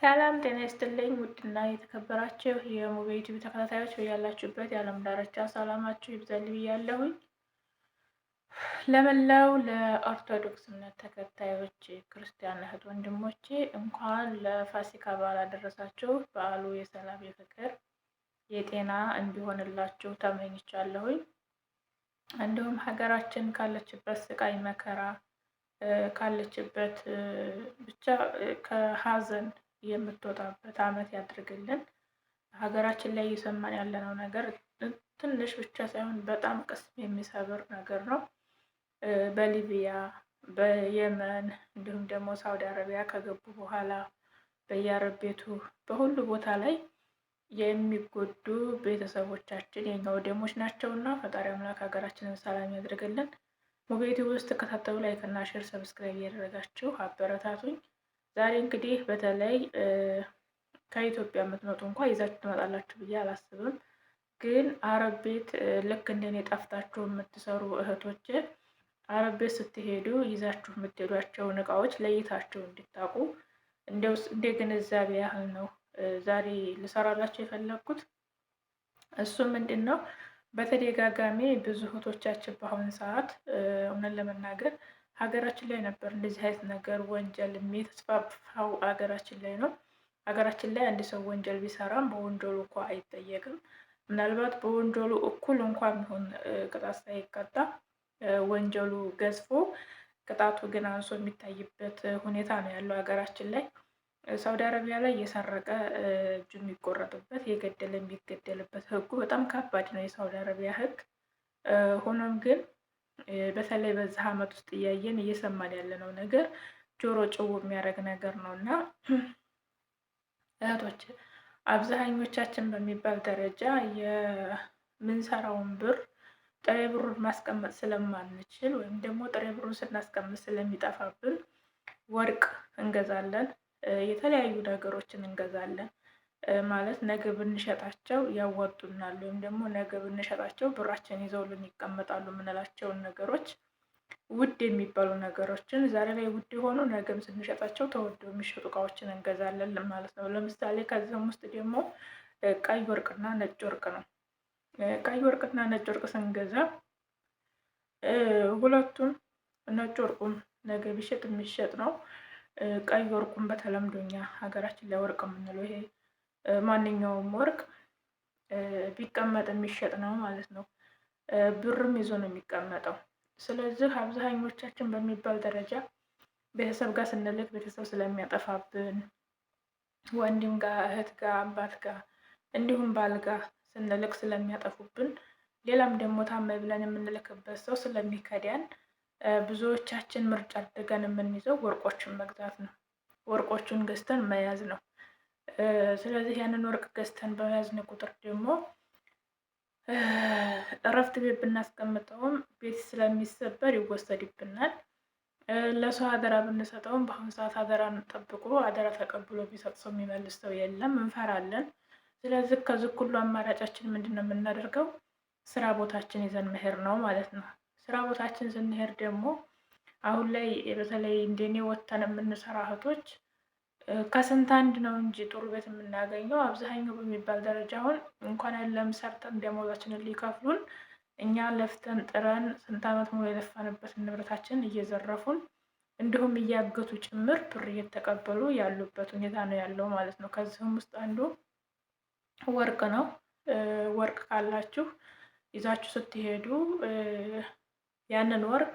ሰላም ጤና ይስጥልኝ። ውድና የተከበራችሁ የሙቤ ዩቲዩብ ተከታታዮች በያላችሁበት የዓለም ዳርቻ ሰላማችሁ ይብዛል ብያለሁኝ። ለመላው ለኦርቶዶክስ እምነት ተከታዮች ክርስቲያን እህት ወንድሞቼ እንኳን ለፋሲካ በዓል አደረሳችሁ። በዓሉ የሰላም የፍቅር የጤና እንዲሆንላችሁ ተመኝቻለሁኝ። እንዲሁም ሀገራችን ካለችበት ስቃይ መከራ ካለችበት ብቻ ከሀዘን የምትወጣበት ዓመት ያድርግልን። ሀገራችን ላይ እየሰማን ያለነው ነገር ትንሽ ብቻ ሳይሆን በጣም ቅስም የሚሰብር ነገር ነው። በሊቢያ፣ በየመን እንዲሁም ደግሞ ሳውዲ አረቢያ ከገቡ በኋላ በየአረብ ቤቱ በሁሉ ቦታ ላይ የሚጎዱ ቤተሰቦቻችን የኛ ወደሞች ናቸውና ፈጣሪ አምላክ ሀገራችንን ሰላም ያድርግልን። ሙቤቲ ውስጥ ተከታተሉ፣ ላይክ እና ሼር ሰብስክራይብ እያደረጋችሁ አበረታቱኝ። ዛሬ እንግዲህ በተለይ ከኢትዮጵያ የምትመጡ እንኳ ይዛችሁ ትመጣላችሁ ብዬ አላስብም። ግን አረብ ቤት ልክ እንደኔ ጠፍታችሁ የምትሰሩ እህቶች አረብ ቤት ስትሄዱ ይዛችሁ የምትሄዷቸውን እቃዎች ለይታችሁ እንድታውቁ እንደ ግንዛቤ ያህል ነው ዛሬ ልሰራላችሁ የፈለግኩት። እሱ ምንድን ነው? በተደጋጋሚ ብዙ እህቶቻችን በአሁኑ ሰዓት እውነት ለመናገር ሀገራችን ላይ ነበር እንደዚህ አይነት ነገር ወንጀል የተስፋፋው ሀገራችን ላይ ነው። ሀገራችን ላይ አንድ ሰው ወንጀል ቢሰራም በወንጀሉ እንኳ አይጠየቅም። ምናልባት በወንጀሉ እኩል እንኳን ቢሆን ቅጣት ሳይቀጣ ወንጀሉ ገዝፎ ቅጣቱ ግን አንሶ የሚታይበት ሁኔታ ነው ያለው ሀገራችን ላይ። ሳውዲ አረቢያ ላይ እየሰረቀ እጁ የሚቆረጥበት የገደለ የሚገደልበት ህጉ በጣም ከባድ ነው የሳውዲ አረቢያ ህግ። ሆኖም ግን በተለይ በዚህ አመት ውስጥ እያየን እየሰማን ያለነው ነገር ጆሮ ጭው የሚያደርግ ነገር ነው እና እህቶች አብዛኞቻችን በሚባል ደረጃ የምንሰራውን ብር ጥሬ ብሩን ማስቀመጥ ስለማንችል ወይም ደግሞ ጥሬ ብሩን ስናስቀምጥ ስለሚጠፋብን ወርቅ እንገዛለን፣ የተለያዩ ነገሮችን እንገዛለን። ማለት ነገ ብንሸጣቸው ያዋጡናል ወይም ደግሞ ነገ ብንሸጣቸው ብራችን ይዘውልን ይቀመጣሉ የምንላቸውን ነገሮች ውድ የሚባሉ ነገሮችን ዛሬ ላይ ውድ የሆኑ ነገም ስንሸጣቸው ተወደው የሚሸጡ እቃዎችን እንገዛለን ማለት ነው። ለምሳሌ ከዚህም ውስጥ ደግሞ ቀይ ወርቅና ነጭ ወርቅ ነው። ቀይ ወርቅና ነጭ ወርቅ ስንገዛ ሁለቱም ነጭ ወርቁም ነገ ቢሸጥ የሚሸጥ ነው። ቀይ ወርቁም በተለምዶኛ ሀገራችን ላይ ወርቅ የምንለው ይሄ ማንኛውም ወርቅ ቢቀመጥ የሚሸጥ ነው ማለት ነው። ብርም ይዞ ነው የሚቀመጠው። ስለዚህ አብዛኞቻችን በሚባል ደረጃ ቤተሰብ ጋር ስንልክ ቤተሰብ ስለሚያጠፋብን፣ ወንድም ጋር፣ እህት ጋር፣ አባት ጋር እንዲሁም ባል ጋር ስንልክ ስለሚያጠፉብን፣ ሌላም ደግሞ ታመይ ብለን የምንልክበት ሰው ስለሚከዳን ብዙዎቻችን ምርጫ አድርገን የምንይዘው ወርቆችን መግዛት ነው። ወርቆቹን ገዝተን መያዝ ነው። ስለዚህ ያንን ወርቅ ገዝተን በያዝን ቁጥር ደግሞ እረፍት ቤት ብናስቀምጠውም ቤት ስለሚሰበር ይወሰድብናል። ለሰው አደራ ብንሰጠውም በአሁኑ ሰዓት አደራን ጠብቆ አደራ ተቀብሎ ቢሰጥ ሰው የሚመልስ ሰው የለም፣ እንፈራለን። ስለዚህ ከዚህ ሁሉ አማራጫችን ምንድን ነው የምናደርገው? ስራ ቦታችን ይዘን መሄድ ነው ማለት ነው። ስራ ቦታችን ስንሄድ ደግሞ አሁን ላይ በተለይ እንደኔ ወጥተን የምንሰራ እህቶች ከስንት አንድ ነው እንጂ ጥሩ ቤት የምናገኘው። አብዛኛው በሚባል ደረጃ አሁን እንኳን ያለም ሰርተን ደሞዛችንን ሊከፍሉን እኛ ለፍተን ጥረን ስንት ዓመት ሙሉ የለፋንበትን ንብረታችንን እየዘረፉን እንዲሁም እያገቱ ጭምር ብር እየተቀበሉ ያሉበት ሁኔታ ነው ያለው ማለት ነው። ከዚህም ውስጥ አንዱ ወርቅ ነው። ወርቅ ካላችሁ ይዛችሁ ስትሄዱ ያንን ወርቅ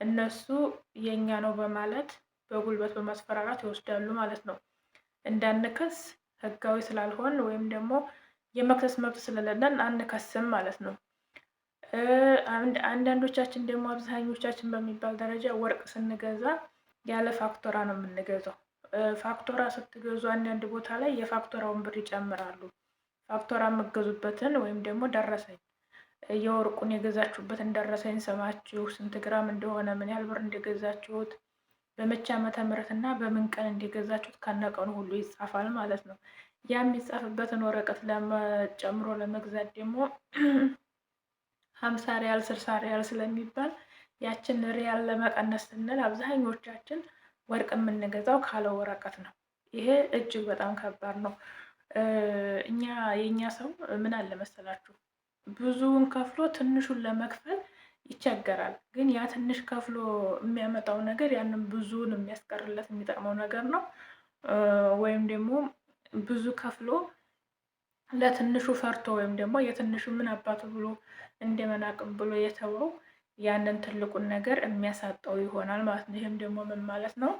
እነሱ የኛ ነው በማለት በጉልበት በማስፈራራት ይወስዳሉ ማለት ነው። እንዳንከስ ህጋዊ ስላልሆን ወይም ደግሞ የመክሰስ መብት ስለሌለን አንከስም ማለት ነው። አንዳንዶቻችን ደግሞ አብዛኞቻችን በሚባል ደረጃ ወርቅ ስንገዛ ያለ ፋክቶራ ነው የምንገዛው። ፋክቶራ ስትገዙ አንዳንድ ቦታ ላይ የፋክቶራውን ብር ይጨምራሉ። ፋክቶራ የምገዙበትን ወይም ደግሞ ደረሰኝ የወርቁን የገዛችሁበትን ደረሰኝ ስማችሁ፣ ስንት ግራም እንደሆነ፣ ምን ያህል ብር እንደገዛችሁት፣ በመቼ ዓመተ ምህረት እና በምን ቀን እንደገዛችሁት ከነቀኑ ሁሉ ይጻፋል ማለት ነው። ያ የሚጻፍበትን ወረቀት ጨምሮ ለመግዛት ደግሞ 50 ሪያል 60 ሪያል ስለሚባል ያችን ሪያል ለመቀነስ ስንል አብዛኞቻችን ወርቅ የምንገዛው ካለ ወረቀት ነው። ይሄ እጅግ በጣም ከባድ ነው። የእኛ ሰው ምን አለ መሰላችሁ ብዙውን ከፍሎ ትንሹን ለመክፈል ይቸገራል። ግን ያ ትንሽ ከፍሎ የሚያመጣው ነገር ያንን ብዙውን የሚያስቀርለት የሚጠቅመው ነገር ነው። ወይም ደግሞ ብዙ ከፍሎ ለትንሹ ፈርቶ ወይም ደግሞ የትንሹ ምን አባቱ ብሎ እንደመናቅም ብሎ የተወው ያንን ትልቁን ነገር የሚያሳጣው ይሆናል ማለት ነው። ይህም ደግሞ ምን ማለት ነው?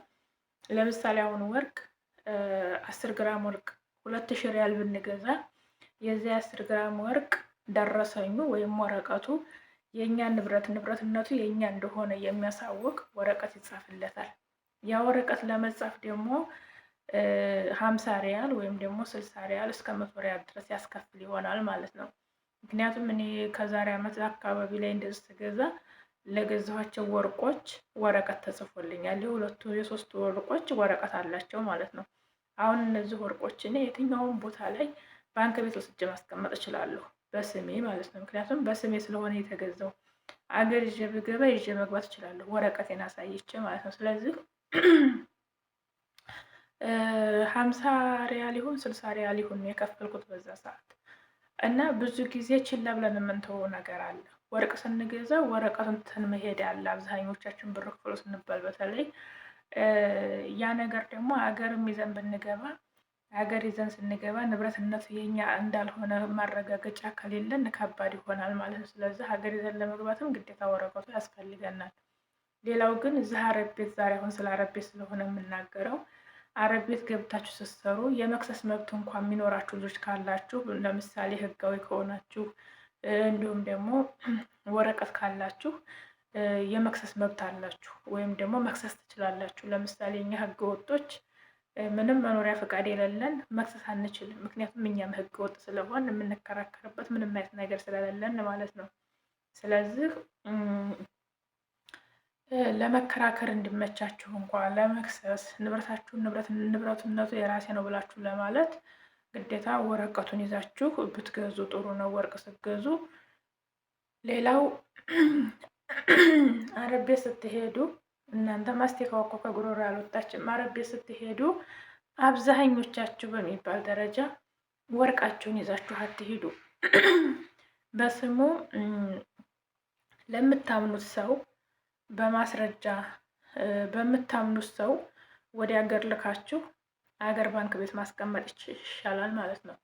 ለምሳሌ አሁን ወርቅ 10 ግራም ወርቅ 2000 ሪያል ብንገዛ የዚህ 10 ግራም ወርቅ ደረሰኙ ወይም ወረቀቱ የእኛ ንብረትነቱ የእኛ እንደሆነ የሚያሳውቅ ወረቀት ይጻፍለታል። ያ ወረቀት ለመጻፍ ደግሞ 50 ሪያል ወይም ደግሞ 60 ሪያል እስከ 100 ሪያል ድረስ ያስከፍል ይሆናል ማለት ነው። ምክንያቱም እኔ ከዛሬ ዓመት አካባቢ ላይ እንደዚህ ስገዛ ለገዛኋቸው ወርቆች ወረቀት ተጽፎልኛል። የሁለቱ የሶስቱ ወርቆች ወረቀት አላቸው ማለት ነው። አሁን እነዚህ ወርቆች እኔ የትኛውን ቦታ ላይ ባንክ ቤት ወስጄ ማስቀመጥ እችላለሁ፣ በስሜ ማለት ነው። ምክንያቱም በስሜ ስለሆነ የተገዛው አገር ይዤ ብገባ ይዤ መግባት እችላለሁ፣ ወረቀቴን አሳይቼ ማለት ነው። ስለዚህ 50 ሪያል ይሁን 60 ሪያል ይሁን የከፈልኩት በዛ ሰዓት እና ብዙ ጊዜ ችላ ብለን የምንተወው ነገር አለ። ወርቅ ስንገዛ ወረቀቱን ትተን መሄድ አለ። አብዛኞቻችን ብር ክፍሎ ስንባል በተለይ ያ ነገር ደግሞ ሀገርም ይዘን ብንገባ ሀገር ይዘን ስንገባ ንብረትነቱ የኛ እንዳልሆነ ማረጋገጫ ከሌለን ከባድ ይሆናል ማለት ነው። ስለዚህ ሀገር ይዘን ለመግባትም ግዴታ ወረቀቱ ያስፈልገናል። ሌላው ግን እዚህ አረብ ቤት ዛሬ አሁን ስለ አረብ ቤት ስለሆነ የምናገረው አረብ ቤት ገብታችሁ ስትሰሩ የመክሰስ መብት እንኳን የሚኖራችሁ ልጆች ካላችሁ ለምሳሌ ህጋዊ ከሆናችሁ እንዲሁም ደግሞ ወረቀት ካላችሁ የመክሰስ መብት አላችሁ ወይም ደግሞ መክሰስ ትችላላችሁ። ለምሳሌ እኛ ህገ ወጦች ምንም መኖሪያ ፈቃድ የሌለን መክሰስ አንችልም። ምክንያቱም እኛም ህገ ወጥ ስለሆን የምንከራከርበት ምንም አይነት ነገር ስለሌለን ማለት ነው። ስለዚህ ለመከራከር እንዲመቻችሁ እንኳን ለመክሰስ ንብረትነቱ የራሴ ነው ብላችሁ ለማለት ግዴታ ወረቀቱን ይዛችሁ ብትገዙ ጥሩ ነው፣ ወርቅ ስትገዙ። ሌላው አረብ ቤት ስትሄዱ እናንተ ማስቲካው እኮ ከጉሮሮ ያልወጣችም። አረብ ቤት ስትሄዱ አብዛኞቻችሁ በሚባል ደረጃ ወርቃችሁን ይዛችሁ አትሄዱ። በስሙ ለምታምኑት ሰው በማስረጃ በምታምኑት ሰው ወደ ሀገር ልካችሁ ሀገር ባንክ ቤት ማስቀመጥ ይሻላል ማለት ነው።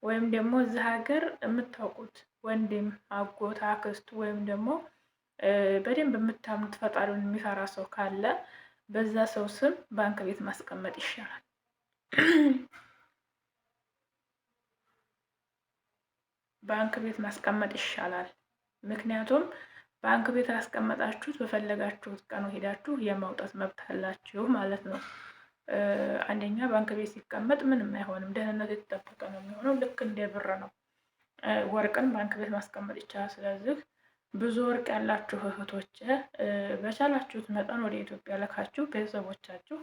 ወይም ደግሞ እዚህ ሀገር የምታውቁት ወንድም፣ አጎት፣ አክስት ወይም ደግሞ በደንብ የምታምኑት ፈጣሪውን የሚፈራ ሰው ካለ በዛ ሰው ስም ባንክ ቤት ማስቀመጥ ይሻላል። ባንክ ቤት ማስቀመጥ ይሻላል። ምክንያቱም ባንክ ቤት ያስቀመጣችሁት በፈለጋችሁት ቀኑ ሄዳችሁ የማውጣት መብት አላችሁ ማለት ነው። አንደኛ ባንክ ቤት ሲቀመጥ ምንም አይሆንም፣ ደህንነቱ የተጠበቀ ነው የሚሆነው። ልክ እንደ ብር ነው። ወርቅን ባንክ ቤት ማስቀመጥ ይቻላል። ስለዚህ ብዙ ወርቅ ያላችሁ እህቶች በቻላችሁት መጠን ወደ ኢትዮጵያ ልካችሁ ቤተሰቦቻችሁ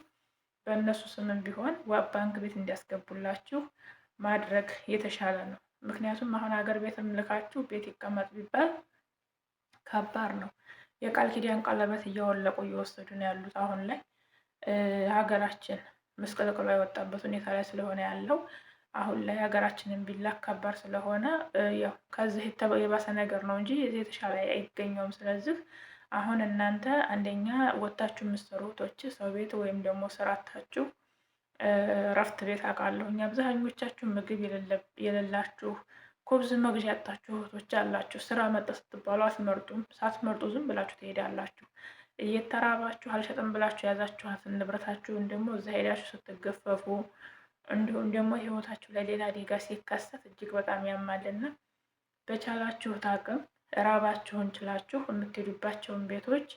በእነሱ ስምም ቢሆን ባንክ ቤት እንዲያስገቡላችሁ ማድረግ የተሻለ ነው። ምክንያቱም አሁን ሀገር ቤትም ልካችሁ ቤት ይቀመጥ ቢባል ከባድ ነው። የቃል ኪዳን ቀለበት እያወለቁ እየወሰዱ ነው ያሉት። አሁን ላይ ሀገራችን ምስቅልቅሏ የወጣበት ሁኔታ ላይ ስለሆነ ያለው አሁን ላይ ሀገራችንን ቢላክ ከባድ ስለሆነ ያው ከዚህ የባሰ ነገር ነው እንጂ የተሻለ አይገኘውም። ስለዚህ አሁን እናንተ አንደኛ ወታችሁ የምትሰሩ እህቶች ሰው ቤት ወይም ደግሞ ስራ አታችሁ እረፍት ቤት አውቃለሁኝ። አብዛኞቻችሁ ምግብ የሌላችሁ ኩብዝ መግዣ ያጣችሁ እህቶች አላችሁ። ስራ መጣ ስትባሉ አትመርጡም። ሳትመርጡ ዝም ብላችሁ ትሄዳላችሁ። እየተራባችሁ አልሸጥም ብላችሁ የያዛችኋትን ንብረታችሁን ደግሞ እዛ ሄዳችሁ ስትገፈፉ እንዲሁም ደግሞ ህይወታችሁ ላይ ሌላ አደጋ ሲከሰት እጅግ በጣም ያማልና በቻላችሁት አቅም ራባችሁን ችላችሁ የምትሄዱባቸውን ቤቶች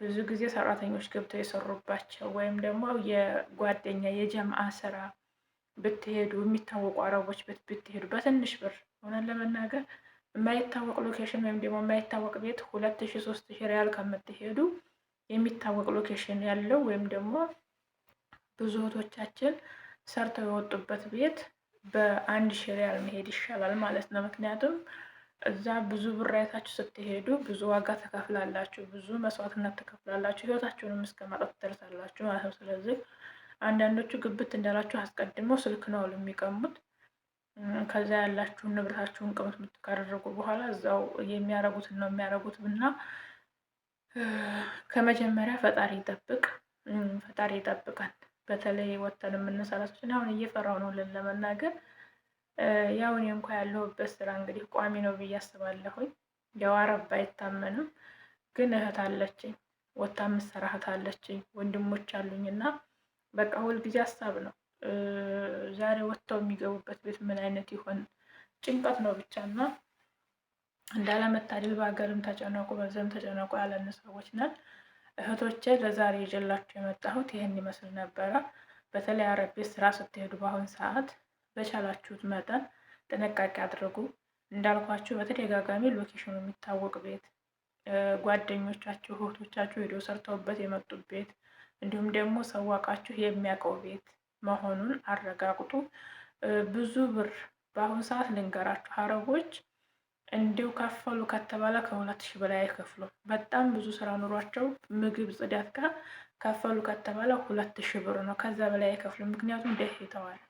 ብዙ ጊዜ ሰራተኞች ገብተው የሰሩባቸው ወይም ደግሞ የጓደኛ የጀምአ ስራ ብትሄዱ የሚታወቁ አረቦች ቤት ብትሄዱ በትንሽ ብር ሆነን ለመናገር የማይታወቅ ሎኬሽን ወይም ደግሞ የማይታወቅ ቤት 2000 3000 ሪያል ከምትሄዱ የሚታወቅ ሎኬሽን ያለው ወይም ደግሞ ብዙ እህቶቻችን ሰርተው የወጡበት ቤት በ1000 ሪያል መሄድ ይሻላል ማለት ነው። ምክንያቱም እዛ ብዙ ብር አይታችሁ ስትሄዱ ብዙ ዋጋ ተከፍላላችሁ፣ ብዙ መስዋዕትነት ተከፍላላችሁ፣ ህይወታችሁንም እስከ ማጣት ትደርሳላችሁ ማለት ነው። ስለዚህ አንዳንዶቹ ግብት እንዳላችሁ አስቀድመው ስልክ ነው የሚቀሙት። ከዛ ያላችሁን ንብረታችሁን ቅምት ካደረጉ በኋላ እዛው የሚያረጉትን ነው የሚያረጉት እና ከመጀመሪያ ፈጣሪ ይጠብቅ፣ ፈጣሪ ይጠብቃል። በተለይ ወተን የምንሰራ ሰዎች አሁን እየፈራው ነው ለመናገር። ያው እኔ እንኳ ያለሁበት ስራ እንግዲህ ቋሚ ነው ብዬ አስባለሁኝ። ያው አረብ አይታመንም፣ ግን እህት አለችኝ፣ ወታ የምትሰራ እህት አለችኝ፣ ወንድሞች አሉኝ እና በቃ ሁልጊዜ ሀሳብ ነው። ዛሬ ወጥተው የሚገቡበት ቤት ምን አይነት ይሆን? ጭንቀት ነው ብቻ እና እንዳለመታደል በሀገርም ተጨነቁ በዚያም ተጨነቁ ያለን ሰዎች ነን። እህቶቼ ለዛሬ ይዤላችሁ የመጣሁት ይህን ይመስል ነበረ። በተለይ አረብ ቤት ስራ ስትሄዱ በአሁን ሰዓት በቻላችሁት መጠን ጥንቃቄ አድርጉ። እንዳልኳችሁ በተደጋጋሚ ሎኬሽኑ የሚታወቅ ቤት፣ ጓደኞቻችሁ እህቶቻችሁ ሄደው ሰርተውበት የመጡት ቤት፣ እንዲሁም ደግሞ ሰዋቃችሁ የሚያውቀው ቤት መሆኑን አረጋግጡ። ብዙ ብር በአሁኑ ሰዓት ልንገራችሁ፣ አረቦች እንዲሁ ከፈሉ ከተባለ ከ2000 በላይ አይከፍሉም። በጣም ብዙ ስራ ኑሯቸው ምግብ ጽዳት ጋር ከፈሉ ከተባለ 2000 ብር ነው። ከዛ በላይ አይከፍሉም። ምክንያቱም ደህይተዋል።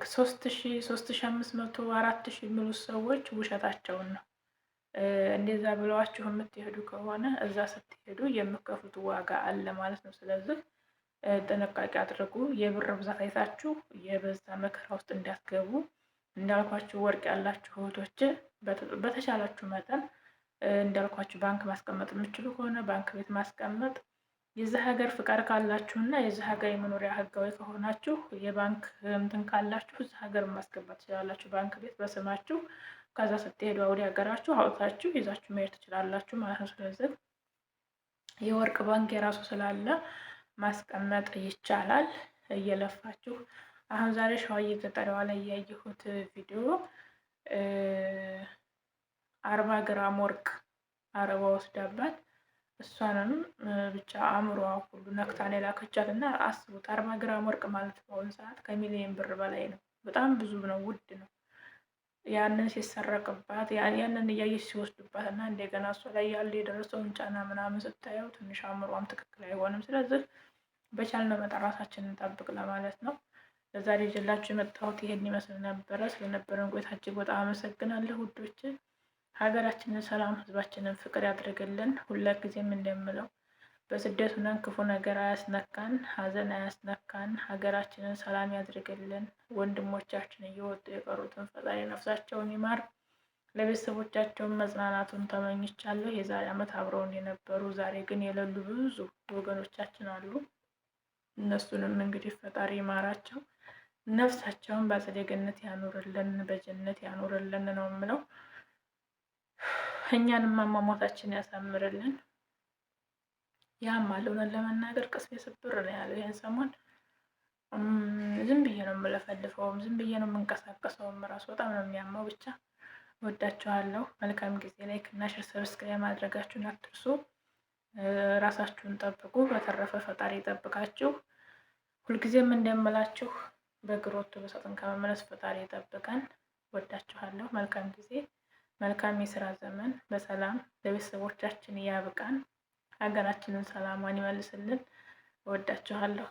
3000፣ 3500፣ 4000 የሚሉት ሰዎች ውሸታቸውን ነው። እንደዛ ብለዋችሁ የምትሄዱ ከሆነ እዛ ስትሄዱ የምትከፍሉት ዋጋ አለ ማለት ነው። ስለዚህ ጥንቃቄ አድርጉ። የብር ብዛት አይታችሁ የበዛ መከራ ውስጥ እንዳትገቡ። እንዳልኳችሁ ወርቅ ያላችሁ እህቶች በተቻላችሁ መጠን እንዳልኳችሁ ባንክ ማስቀመጥ የምችሉ ከሆነ ባንክ ቤት ማስቀመጥ፣ የዚህ ሀገር ፍቃድ ካላችሁ እና የዚህ ሀገር የመኖሪያ ህጋዊ ከሆናችሁ የባንክ እንትን ካላችሁ እዚህ ሀገር ማስገባት ትችላላችሁ፣ ባንክ ቤት በስማችሁ። ከዛ ስትሄዱ ወደ ሀገራችሁ አውጥታችሁ ይዛችሁ መሄድ ትችላላችሁ ማለት ነው። ስለዚህ የወርቅ ባንክ የራሱ ስላለ ማስቀመጥ ይቻላል እየለፋችሁ። አሁን ዛሬ ሸዋዬ ገጠሪዋ ላይ ያየሁት ቪዲዮ 40 ግራም ወርቅ አረባ ወስዳባት እሷንም ብቻ አእምሮዋ ሁሉ ነክታን የላከቻት እና አስቡት 40 ግራም ወርቅ ማለት በአሁኑ ሰዓት ከሚሊዮን ብር በላይ ነው። በጣም ብዙ ነው፣ ውድ ነው። ያንን ሲሰረቅባት ያንን እያየች ሲወስዱባት እና እንደገና እሷ ላይ ያለ የደረሰውን ጫና ምናምን ስታየው ትንሽ አእምሯም ትክክል አይሆንም። ስለዚህ በቻልነው መጠን ራሳችንን እንጠብቅ ለማለት ነው። ለዛሬ ይዤላችሁ የመጣሁት ይሄን ይመስል ነበረ። ስለነበረን ቆይታ እጅግ በጣም አመሰግናለሁ ውዶች። ሀገራችንን ሰላም፣ ህዝባችንን ፍቅር ያድርግልን። ሁልጊዜም እንደምለው በስደት ሆነን ክፉ ነገር አያስነካን፣ ሀዘን አያስነካን። ሀገራችንን ሰላም ያድርግልን። ወንድሞቻችን እየወጡ የቀሩትን ፈጣሪ ነፍሳቸውን ይማር። ለቤተሰቦቻቸውን መጽናናቱን ተመኝቻለሁ። የዛሬ ዓመት አብረውን የነበሩ ዛሬ ግን የሌሉ ብዙ ወገኖቻችን አሉ። እነሱንም እንግዲህ ፈጣሪ ይማራቸው፣ ነፍሳቸውን በአጸደ ገነት ያኑርልን፣ በጀነት ያኑርልን ነው የምለው። እኛንም አሟሟታችን ያሳምርልን። ያም አለውን ለመናገር ቅስሜ ስብር ነው ያለው። ይህን ሰሞን ዝም ብዬ ነው የምለፈልፈውም፣ ዝም ብዬ ነው የምንቀሳቀሰውም። ራሱ በጣም ነው የሚያመው። ብቻ ወዳችኋለሁ። መልካም ጊዜ። ላይክ እና ሼር ሰብስክራይብ ማድረጋችሁን አትርሱ። ራሳችሁን ጠብቁ። በተረፈ ፈጣሪ ይጠብቃችሁ። ሁልጊዜም እንደምላችሁ በግሮቱ በሰጥን ከመመለስ ፈጣሪ ይጠብቀን። ወዳችኋለሁ። መልካም ጊዜ፣ መልካም የስራ ዘመን። በሰላም ለቤተሰቦቻችን ያብቃን። ሀገራችንን ሰላሟን ይመልስልን። ወዳችኋለሁ።